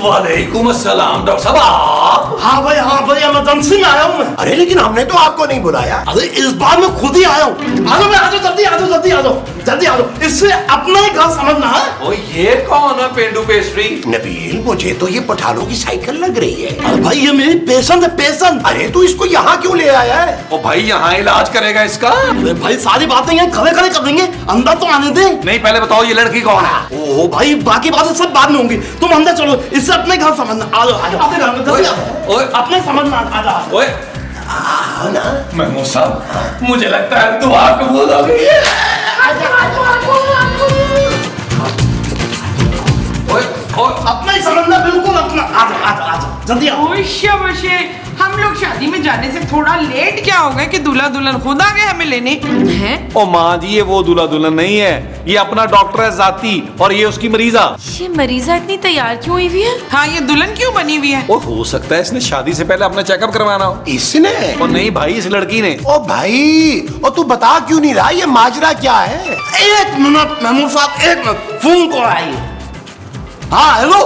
वालेकुम अस्सलाम डॉक्टर साहब। हाँ भाई इमरजेंसी में आया हूँ मैं। अरे लेकिन हमने तो आपको नहीं बुलाया। अरे इस बार मैं खुद ही आया हूँ। आ जाओ जल्दी आ जाओ। इससे अपना ही घर समझना है। ओ ये कौन है पेंडू पेस्ट्री? नबील मुझे तो ये पठानों की साइकिल लग रही है। अरे भाई ये मेरी पेशेंट है, पेशेंट। अरे तू इसको यहाँ क्यों ले आया है? ओ भाई यहाँ इलाज करेगा इसका? अरे भाई सारी बातें यहाँ खड़े कर देंगे, अंदर तो आने दे। नहीं पहले बताओ ये लड़की कौन है? ओहो भाई बाकी बातें सब बाद में होंगी, तुम अंदर चलो, इससे अपने घर समझना। आ जाओ अपने घर में जल्दी आ जाओ। अपने समझना आ जाओ। ओए ना महमूद साहब मुझे लगता है दुआ कबूल हो गई है। अपना ही समझना, बिल्कुल अपना। आ जाओ जल्दी आओ। हम लोग शादी में जाने से थोड़ा लेट क्या हो गए कि दूल्हा दुल्हन खुद आ गए हमें लेने हैं? ओ माँ जी ये वो दूल्हा दुल्हन नहीं है, ये अपना डॉक्टर है जाती और ये उसकी मरीजा। ये मरीजा इतनी तैयार क्यों हुई हुई है? हाँ ये दुल्हन क्यों बनी हुई है? और हो सकता है इसने शादी से पहले अपना चेकअप करवाना हो। इसने? और नहीं भाई इस लड़की ने। ओ भाई और तू बता क्यों नहीं रहा ये माजरा क्या है? एक मिनट महमूद साहब, एक मिनट, फोन कॉल आई है। हाँ हेलो,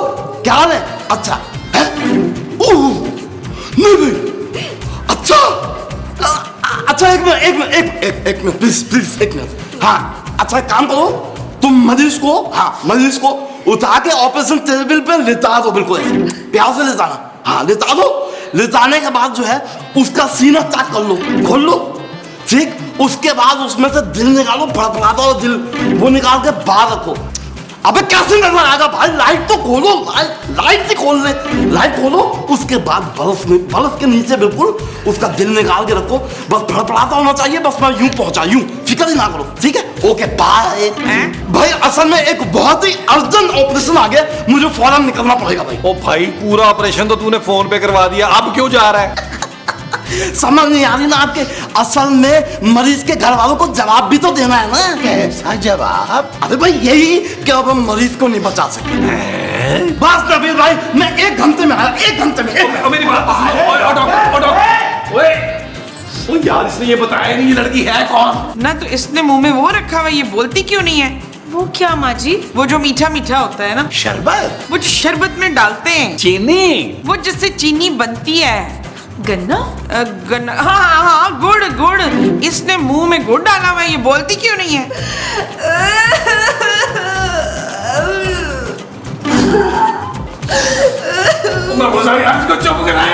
क्या हाल है? अच्छा है? नहीं अच्छा एक मिनट प्लीज एक मिनट। हाँ अच्छा एक काम करो, तुम मरीज को उठा के ऑपरेशन टेबल पे लेटा दो, बिल्कुल प्यार से लेटाना। हाँ लेटा दो, लेटाने के बाद जो है उसका सीना चेक कर लो, खोल लो, ठीक। उसके बाद उसमें से दिल निकालो, फड़फड़ाता हो दिल, वो निकाल के बाहर रखो। अबे कैसे नजर आएगा भाई? लाइट तो खोलो, लाइट ही खोल ले, लाइट खोलो। उसके बाद बर्फ के नीचे बिल्कुल उसका दिल निकाल के रखो, बस फड़फड़ाता होना चाहिए, बस मैं यूं पहुंचा, यूं, फिक्र ही ना करो, ठीक है? Okay bye. भाई असल में एक बहुत ही अर्जेंट ऑपरेशन आ गया, मुझे फौरन निकलना पड़ेगा भाई। ओ भाई पूरा ऑपरेशन तो तूने फोन पे करवा दिया, अब क्यों जा रहा है? समझ नहीं आ रही ना आपके? असल में मरीज के घर वालों को जवाब भी तो देना है ना। कैसा जवाब? अरे भाई यही कि अब हम मरीज को नहीं बचा सकते। बस नबील भाई मैं 1 घंटे में आया, 1 घंटे में। मेरी बात ओ यार इसने ये बताया नहीं ये लड़की है कौन? ना तो इसने मुंह में वो रखा हुआ, ये बोलती क्यों नहीं है? वो क्या माँ जी? वो जो मीठा मीठा होता है ना, शरबत? वो जो शरबत में डालते हैं, चीनी? वो जिससे चीनी बनती है। गन्ना? गन्ना? हाँ गुड़। इसने मुंह में गुड़ डाला हुआ है, ये बोलती क्यों नहीं है? इसको चुप कराए।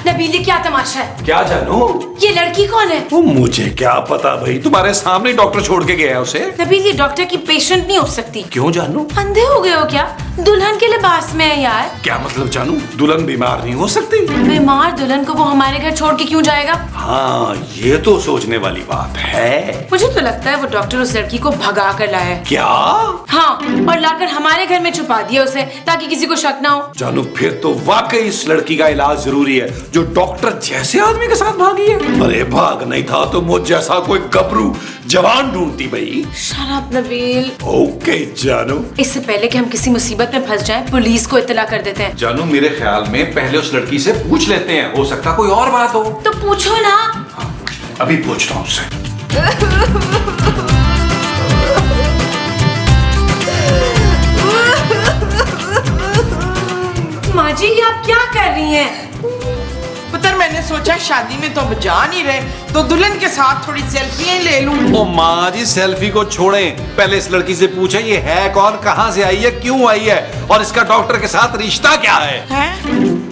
नबील ये क्या तमाशा है? क्या जानू? ये लड़की कौन है? वो मुझे क्या पता भाई, तुम्हारे सामने डॉक्टर छोड़ के गया है उसे। नबील ये डॉक्टर की पेशेंट नहीं हो सकती। क्यों जानू? अंधे हो गए हो क्या? दुल्हन के लिबास में है यार। क्या मतलब जानू? दुल्हन बीमार नहीं हो सकती? बीमार दुल्हन को वो हमारे घर छोड़ के क्यों जाएगा? हाँ ये तो सोचने वाली बात है। मुझे तो लगता है वो डॉक्टर उस लड़की को भगा कर लाया है। क्या? हाँ और लाकर हमारे घर में छुपा दिया उसे, ताकि किसी को शक ना हो। जानू फिर तो वाकई इस लड़की का इलाज जरूरी है, जो डॉक्टर जैसे आदमी के साथ भागी है। अरे भाग नहीं था तो मुझ जैसा कोई गबरू जवान ढूंढती भाई। Shut up Nabeel. ओके जानू। इससे पहले कि हम किसी मुसीबत में फंस जाएं, पुलिस को इत्तला कर देते हैं। जानू मेरे ख्याल में पहले उस लड़की से पूछ लेते हैं, हो सकता कोई और बात हो। तो पूछो ना। हाँ, अभी पूछता हूँ उससे। माँ जी ये आप क्या कर रही हैं? पुत्र मैंने सोचा शादी में तो अब जा नहीं रहे, तो दुल्हन के साथ थोड़ी सेल्फियां ले लूं। ओ माँ जी सेल्फी को छोड़ें, पहले इस लड़की से पूछे ये है कौन, कहाँ से आई है, क्यों आई है और इसका डॉक्टर के साथ रिश्ता क्या है?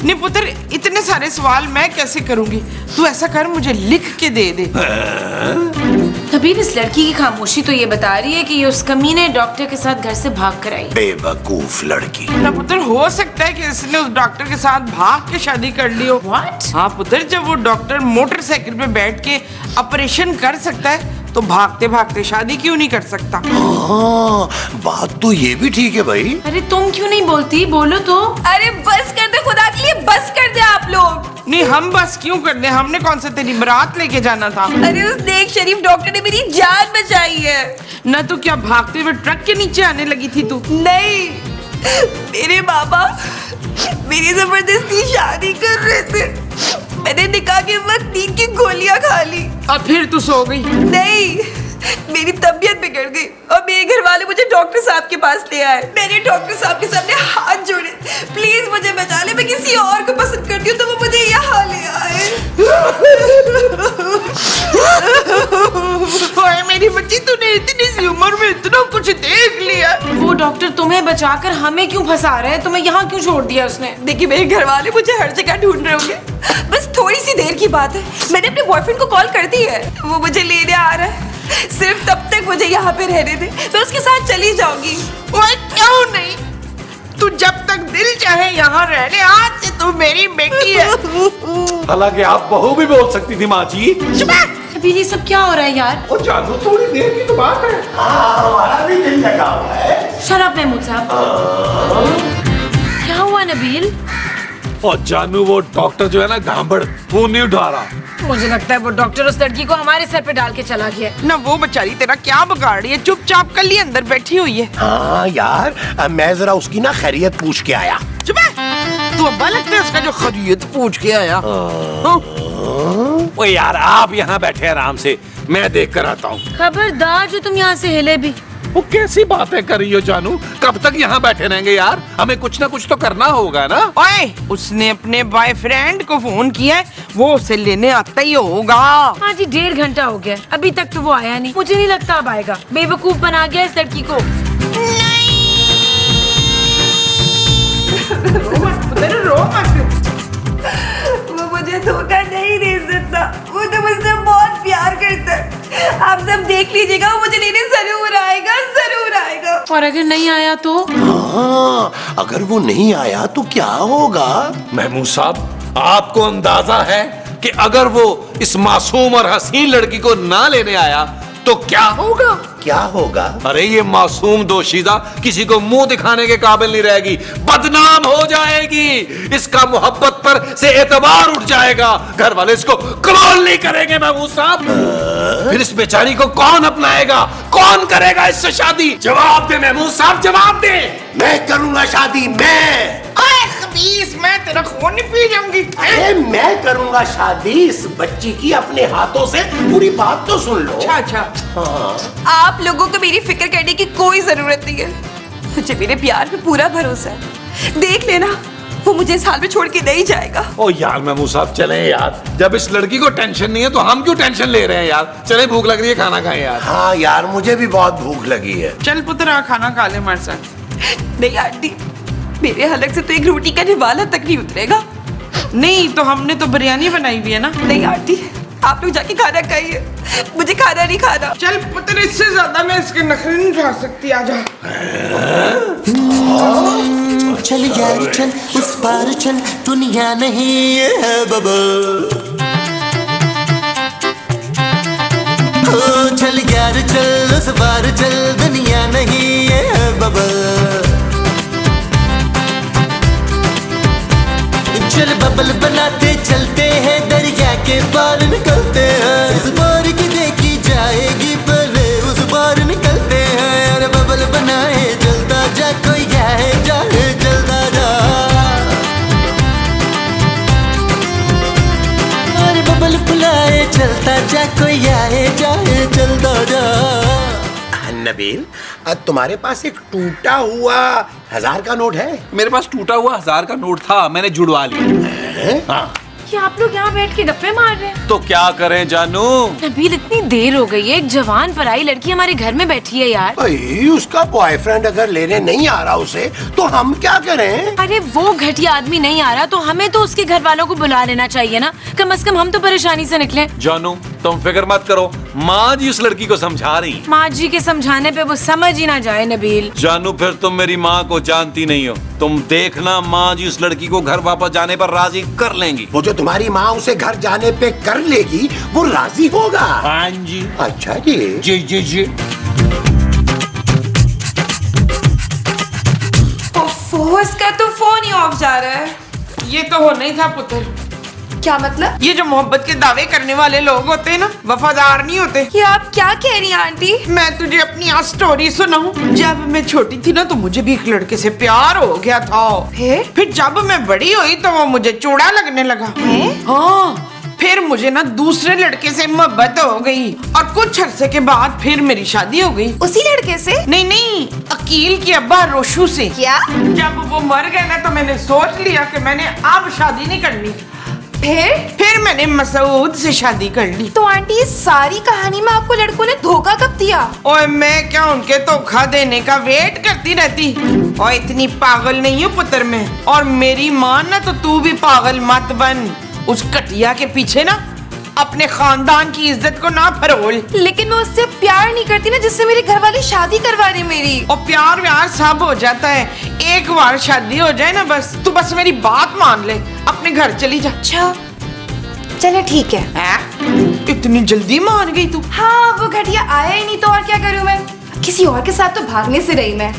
नहीं पुत्र इतने सारे सवाल मैं कैसे करूंगी? तू ऐसा कर मुझे लिख के दे दे। नबील इस लड़की की खामोशी तो ये बता रही है कि ये उस कमीने डॉक्टर के साथ घर से भाग कर आई। बेवकूफ लड़की। ना पुत्र हो सकता है कि इसने उस डॉक्टर के साथ भाग के शादी कर ली हो। What? हाँ पुत्र जब वो डॉक्टर मोटरसाइकिल पे बैठ के ऑपरेशन कर सकता है तो भागते भागते शादी क्यों नहीं कर सकता? हाँ बात तो ये भी ठीक है भाई। अरे तुम क्यों नहीं बोलती? बोलो तो। अरे बस कर दे, खुदा के लिए बस कर दे आप लोग। नहीं हम बस क्यों कर दे, हमने कौन सा तेरी बारात लेके जाना था? अरे उस नेक शरीफ डॉक्टर ने मेरी जान बचाई है। न तो क्या भागते हुए ट्रक के नीचे आने लगी थी तू? नहीं मेरे बाबा मेरी जबरदस्ती शादी कर रहे थे, मैंने निकाह के वक्त नींद की गोलियां खा ली और फिर तू सो गई? नहीं मेरी तबीयत बिगड़ गई और मेरे घर वाले मुझे डॉक्टर साहब के पास ले आए। मैंने डॉक्टर साहब के सामने हाथ जोड़े, प्लीज मुझे बचा ले, मैं किसी और को पसंद करती हूँ, तो वो मुझे यहाँ ले आए। ओए मेरी बच्ची, तूने इतनी सी उम्र में इतना कुछ देख लिया। वो डॉक्टर तुम्हें बचाकर हमें क्यों फंसा रहे हैं? तुम्हें यहाँ क्यों छोड़ दिया उसने? देखिए मेरे घर वाले मुझे हर जगह ढूंढ रहे होंगे, बस थोड़ी सी देर की बात है। मैंने अपने बॉयफ्रेंड को कॉल कर दी है, वो मुझे लेने आ रहा है। सिर्फ तब तक मुझे यहाँ पे रहने दे, मैं उसके साथ चली जाऊंगी। ओए क्यों नहीं? तू जब तक दिल चाहे यहाँ रह ले, आज से तू मेरी बेटी है। हालांकि आप बहू भी बोल सकती थी माँ जी। नबील ये सब क्या हो रहा है यार? और जानू थोड़ी देर की तो बात है। हमारा भी दिल लगा हुआ है। शराब महमूद साहब, क्या हुआ नबील? और जानू वो डॉक्टर जो है ना गांबड़, वो नहीं उठा रहा। मुझे लगता है वो डॉक्टर उस लड़की को हमारे सर पे डाल के चला गया। ना वो बेचारी तेरा क्या बिगाड़ रही है, चुपचाप कल ही अंदर बैठी हुई है। हाँ यार, मैं जरा उसकी ना खैरियत पूछ के आया। चुप है, तू अब्बा लगता है उसका जो खैरियत पूछ के आया। ओ यार आप यहाँ बैठे आराम से, मैं देख कर आता हूँ। खबरदार जो तुम यहाँ से हिले भी। वो कैसी बातें कर रही हो जानू? कब तक यहाँ बैठे रहेंगे यार? हमें कुछ ना कुछ तो करना होगा ना। ओए, उसने अपने बॉयफ्रेंड को फोन किया है, वो उसे लेने आता ही होगा। हाँ जी, 1.5 घंटा हो गया, अभी तक तो वो आया नहीं। मुझे नहीं लगता अब आएगा, बेवकूफ बना गया इस लड़की को। वो मुझे धोखा नहीं दे सकता, वो तो मुझसे बहुत प्यार करता है। आप सब देख लीजिएगा, वो मुझे लेने जरूर आएगा, जरूर आएगा। और अगर नहीं आया तो? हाँ, अगर वो नहीं आया तो क्या होगा? महमूद साहब, आपको अंदाजा है कि अगर वो इस मासूम और हसीन लड़की को ना लेने आया तो क्या होगा? क्या होगा? अरे ये मासूम दोशीदा किसी को मुंह दिखाने के काबिल नहीं रहेगी, बदनाम हो जाएगी, इसका मोहब्बत पर से एतबार उठ जाएगा, घर वाले इसको कबूल नहीं करेंगे महमूद साहब। फिर इस बेचारी को कौन अपनाएगा, कौन करेगा इससे शादी? जवाब दे महमूद साहब, जवाब दे। मैं करूंगा शादी, मैं। मैं तेरा खून नहीं पी जाऊंगी। अरे मैं करूंगा शादी इस बच्ची की अपने हाथों से। पूरी बात तो सुन लो। अच्छा। आप लोगों को मेरी फिक्र करने की कोई जरूरत नहीं है, मुझे मेरे प्यार पे पूरा भरोसा है। देख लेना, वो मुझे इस हाल में छोड़ के नहीं जाएगा। ओ यार महमूद साहब चले यार, जब इस लड़की को टेंशन नहीं है तो हम क्यों टेंशन ले रहे हैं यार? चले, भूख लग रही है, खाना खाएं यार। हाँ यार, मुझे भी बहुत भूख लगी है। चल पुत्र, खाना खा ले हमारे साथ। नहीं आंटी, मेरे हलक से तो एक रोटी का निवाला तक नहीं उतरेगा। नहीं तो हमने तो बिरयानी बनाई हुई है ना। नहीं आंटी, आप लोग जाके खाना खाइए, मुझे खाना नहीं खाना। चल पुत्र, इससे ज्यादा मैं इसके नखरे नहीं खा सकती, आजा। चल यार चल, उस पार चल, दुनिया नहीं है बबल। चल यार चल, उस पार चल, दुनिया नहीं है बबल। चल बबल बनाते चलते हैं, दरिया के पार निकलते हैं। इस बार की देखी जाएगी, पहले उस बार निकलते हैं। अरे बबल बनाए चलता जा, कोई आए जाए चलता जा। अरे बबल बुलाए चलता जा, कोई आए जाए चलता जा। नबील, तुम्हारे पास एक टूटा हुआ 1000 का नोट है? मेरे पास टूटा हुआ 1000 का नोट था, मैंने जुड़वा लिया। हाँ। कि आप लोग यहाँ बैठ के गप्पे मार रहे हैं? तो क्या करें जानू? नबील, इतनी देर हो गई है, एक जवान पराई लड़की हमारे घर में बैठी है यार। भाई, उसका बॉयफ्रेंड अगर लेने नहीं आ रहा उसे, तो हम क्या करें? अरे वो घटिया आदमी नहीं आ रहा तो हमें तो उसके घर वालों को बुला लेना चाहिए ना, कम से कम हम तो परेशानी से निकले। जानू तुम फिक्र मत करो, माँ जी उस लड़की को समझा रही। माँ जी के समझाने पे वो समझ ही ना जाए नबील। जानू फिर तुम मेरी माँ को जानती नहीं हो, तुम देखना माँ जी उस लड़की को घर वापस जाने पर राजी कर लेंगी। वो जो तुम्हारी माँ उसे घर जाने पे कर लेगी, वो राजी होगा? हाँ जी। अच्छा जी। जी जी जी। इसका तो फोन ही ऑफ जा रहा है। ये तो होना ही था पुत्र। क्या मतलब? ये जो मोहब्बत के दावे करने वाले लोग होते हैं ना, वफादार नहीं होते। ये आप क्या कह रही हैं आंटी? मैं तुझे अपनी आज स्टोरी सुनाऊं। जब मैं छोटी थी ना, तो मुझे भी एक लड़के से प्यार हो गया था। फिर जब मैं बड़ी हुई तो वो मुझे चूड़ा लगने लगा। हाँ, फिर मुझे ना दूसरे लड़के से मोहब्बत हो गई और कुछ अरसे के बाद फिर मेरी शादी हो गई। उसी लड़के से? नहीं, अकील के अब्बा रोशू से। क्या? जब वो मर गए ना तो मैंने सोच लिया कि मैंने अब शादी नहीं करनी। फिर मैंने मसूद से शादी कर ली। तो आंटी इस सारी कहानी में आपको लड़कों ने धोखा कब दिया? ओए मैं क्या उनके धोखा देने का वेट करती रहती? और इतनी पागल नहीं हूँ पुत्र मैं, और मेरी माँ ना तो तू भी पागल मत बन। उस कटिया के पीछे ना अपने खानदान की इज्जत को ना फरोल। लेकिन मैं उससे प्यार नहीं करती ना जिससे मेरे घर वाले शादी करवा रहे मेरी। और प्यार व्यार सब हो जाता है, एक बार शादी हो जाए ना बस, तू बस मेरी बात मान ले, अपने घर चली जा। अच्छा चलो ठीक है। इतनी जल्दी मान गई तू? हाँ वो घटिया आया ही नहीं तो और क्या करूँ मैं, किसी और के साथ तो भागने से रही मैं।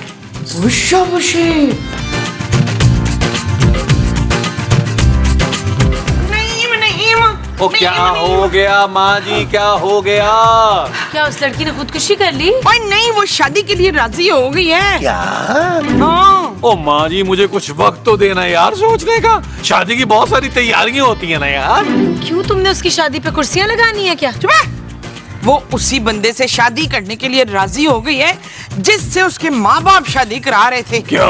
ओ क्या हो गया माँ जी, क्या हो गया? क्या उस लड़की ने खुदकुशी कर ली? ओए नहीं, वो शादी के लिए राजी हो गई है। क्या? हाँ। ओ माँ जी मुझे कुछ वक्त तो देना यार सोचने का, शादी की बहुत सारी तैयारियां होती है ना यार। क्यों, तुमने उसकी शादी पे कुर्सियां लगानी है क्या? वो उसी बंदे से शादी करने के लिए राजी हो गई है जिससे उसके माँ बाप शादी करा रहे थे। क्या?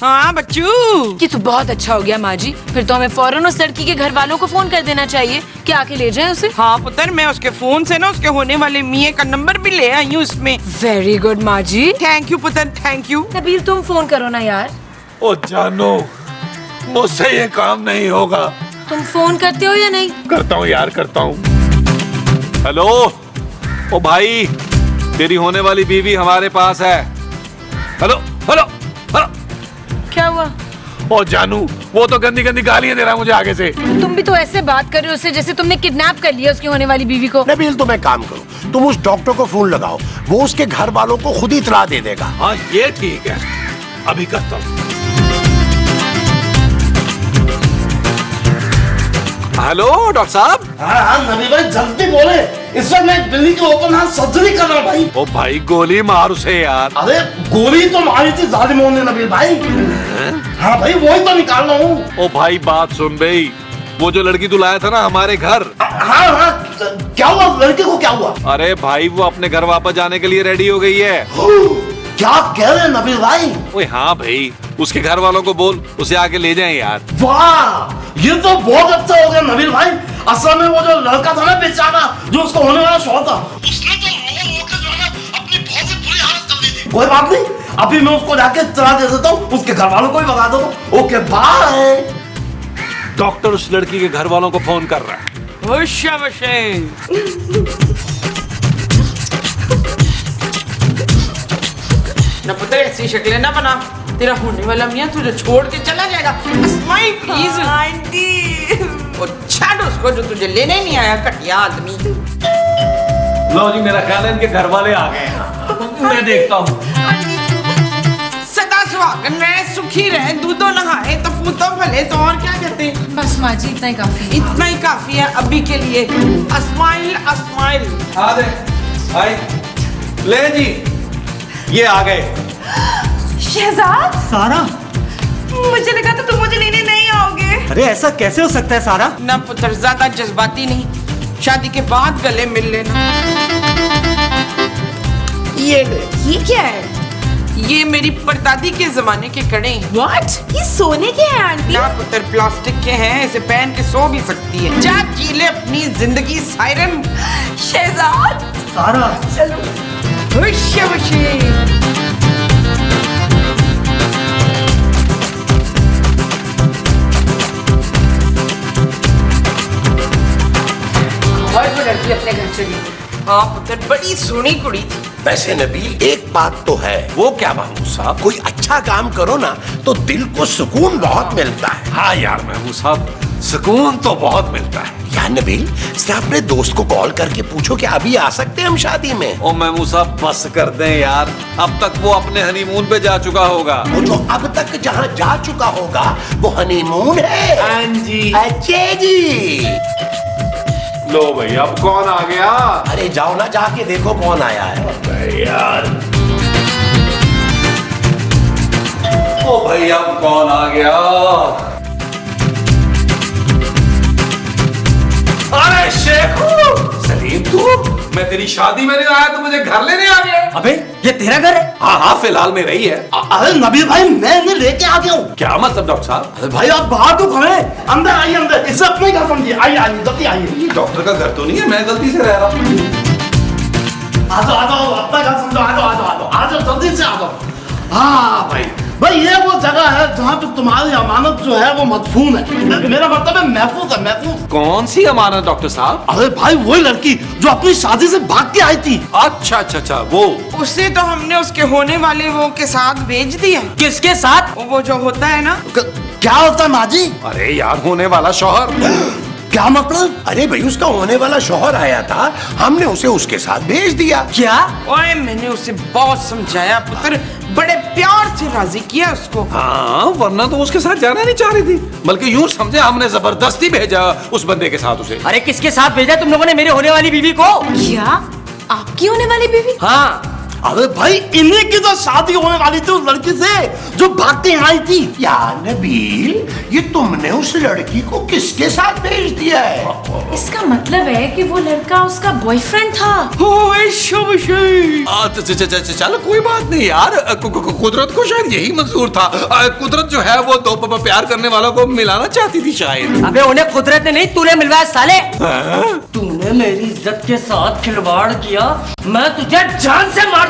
हाँ बच्चू, ये तो बहुत अच्छा हो गया माँ जी, फिर तो हमें फौरन उस लड़की के घर वालों को फोन कर देना चाहिए कि आके ले जाएं उसे। हाँ पुत्र, मैं उसके फोन से ना उसके होने वाले मियाँ का नंबर भी ले आई हूँ इसमें। वेरी गुड माँ जी। थैंक यू पुत्र, थैंक यू। नबील तुम फोन करो ना यार। ओ जानो मुझसे ये काम नहीं होगा। तुम फोन करते हो या नहीं? करता हूँ यार, करता हूँ। हेलो ओ भाई, तेरी होने वाली बीवी हमारे पास है। Hello hello hello. क्या हुआ? ओ जानू, वो तो गंदी गंदी गालियां दे रहा है मुझे आगे से। तुम भी तो ऐसे बात कर रहे हो उससे जैसे तुमने किडनैप कर लिया उसकी होने वाली बीवी को। नबील तुम एक काम करो, तुम उस डॉक्टर को फोन लगाओ, वो उसके घर वालों को खुद ही इतला दे देगा। हाँ ये ठीक है, अभी करता हूँ। हेलो डॉक्टर साहब। हाँ नबी भाई जल्दी बोले, इस वक्त मैं बिल्ली की ओपन हार्ट सर्जरी कर रहा हूँ भाई। ओ भाई गोली मार उसे यार। अरे गोली तो मारी थी जालिमों ने नबील भाई। हाँ भाई वही तो निकाल रहा हूँ। ओ भाई बात सुन भाई, वो जो लड़की तू लाया था ना हमारे घर। हाँ हाँ क्या हुआ, लड़के को क्या हुआ? अरे भाई वो अपने घर वापस जाने के लिए रेडी हो गई है। क्या कह रहे हैं नबील भाई? ओए हाँ भाई, उसके घर वालों को बोल उसे आके ले जाएं यार। वाह ये तो बहुत अच्छा हो गया नबील भाई। असल में वो जो लड़का था ना बेचारा, जो उसको होने वाला शौहर था, उसने तो रो के जो है ना अपनी बहुत ही बुरी हालत कर दी थी। कोई बात नहीं, अभी मैं उसको जाके चला दे देता हूँ, उसके घर वालों को भी बता देता हूँ। Okay bye. डॉक्टर उस लड़की के घर वालों को फोन कर रहा है। ना पुत्र ऐसी शक्लें ना बना, तेरा होने वाला मियाँ तुझे छोड़ के चला जाएगा। Smile please. आंटी और छाड़ उसको जो तुझे लेने नहीं आया, कटिया आदमी। लो जी मेरा ख्याल है इनके घर वाले आ गए हैं, मैं देखता हूँ। सदा सुहागन रहे, सुखी रहे, दूधो नहाए तो पूतो भले, तो और क्या कहते हैं। बस माँ जी इतना ही काफी है। इतना ही काफी है अभी के लिए। Smile smile. आ दे भाई, ले जी ये आ गए। शहजाद। सारा, मुझे लगा था तुम मुझे लेने नहीं आओगे। अरे ऐसा कैसे हो सकता है सारा? ना पुत्र ज्यादा जज्बाती नहीं, शादी के बाद गले मिल लेना। ये क्या है? ये मेरी परदादी के जमाने के कड़े हैं। What? ये सोने के हैं आंटी? ना पुत्र प्लास्टिक के हैं, इसे पहन के सो भी सकती है। जा जी ले अपनी जिंदगी सायरन। शहजाद। सारा चलो। वुशे वुशे। और वो लड़की अपने घर चली गई। हाँ पुत्र बड़ी सोनी कुड़ी थी। वैसे नबील एक बात तो है। वो क्या महमूद साहब? कोई अच्छा काम करो ना तो दिल को सुकून बहुत मिलता है। हाँ यार महमूद साहब, सुकून तो बहुत मिलता है। यार नबील जरा अपने दोस्त को कॉल करके पूछो कि अभी आ सकते हैं हम शादी में। ओ महमूद साहब बस कर दें यार, अब तक वो अपने हनीमून पे जा चुका होगा। वो जो अब तक जहाँ जा चुका होगा वो हनीमून है। हाँ जी। अच्छे जी। लो भाई अब कौन आ गया? अरे जाओ ना जाके देखो कौन आया है। यार ओ भाई अब कौन आ गया? अरे शेखू, सलीम तू, मैं तेरी शादी में नहीं आया, तू मुझे घर लेने आ गया। अबे ये तेरा घर है? हाँ हाँ, फिलहाल मेरा ही है। अरे नबील भाई, मैं इन्हें लेके आ गया हूँ। क्या मतलब डॉक्टर साहब? अरे भाई आप बाहर तो खड़े, अंदर आइए, अंदर, इसे अपने घर समझिए। आइए आइए, जल्दी आइए। ये डॉक्टर का घर तो नहीं है, मैं गलती से रह रहा हूँ। आ जाओ, अपना घर समझो, आ जाओ, जल्दी से आ जाओ। हाँ भाई, ये वो जगह है जहाँ पे तुम्हारी अमानत जो है वो मदफून है। मेरा मतलब है महफूज है, महफूज। कौन सी अमानत डॉक्टर साहब? अरे भाई वही लड़की जो अपनी शादी से भाग के आई थी। अच्छा अच्छा अच्छा, वो उसे तो हमने उसके होने वाले वो के साथ भेज दिया। किसके साथ? वो जो होता है ना। क्या होता है माजी? अरे यार, होने वाला शौहर। क्या मतलब? अरे भाई, उसका होने वाला शौहर आया था, हमने उसे उसके साथ भेज दिया। क्या? ओए, मैंने उसे बहुत समझाया पुत्र, बड़े प्यार से राजी किया उसको। हाँ, वरना तो उसके साथ जाना नहीं चाह रही थी, बल्कि यूं समझे हमने जबरदस्ती भेजा उस बंदे के साथ उसे। अरे किसके साथ भेजा तुम लोगों ने मेरे होने वाली बीवी को? क्या आपकी होने वाली बीवी? हाँ। अरे भाई, इन्हीं की तो शादी होने वाली थी उस लड़की से जो भाग के आई थी। यार नबील, ये तुमने उस लड़की को किसके साथ भेज दिया है? इसका मतलब है कि वो लड़का उसका बॉयफ्रेंड था। चलो कोई बात नहीं यार, कुदरत को शायद यही मंजूर था। कुदरत जो है वो दो प्यार करने वालों को मिलाना चाहती थी शायद। अबे उन्हें कुदरत ने नहीं, तूने मिलवाया साले। तूने मेरी इज्जत के साथ खिलवाड़ किया, मैं तुझे जान से मारता।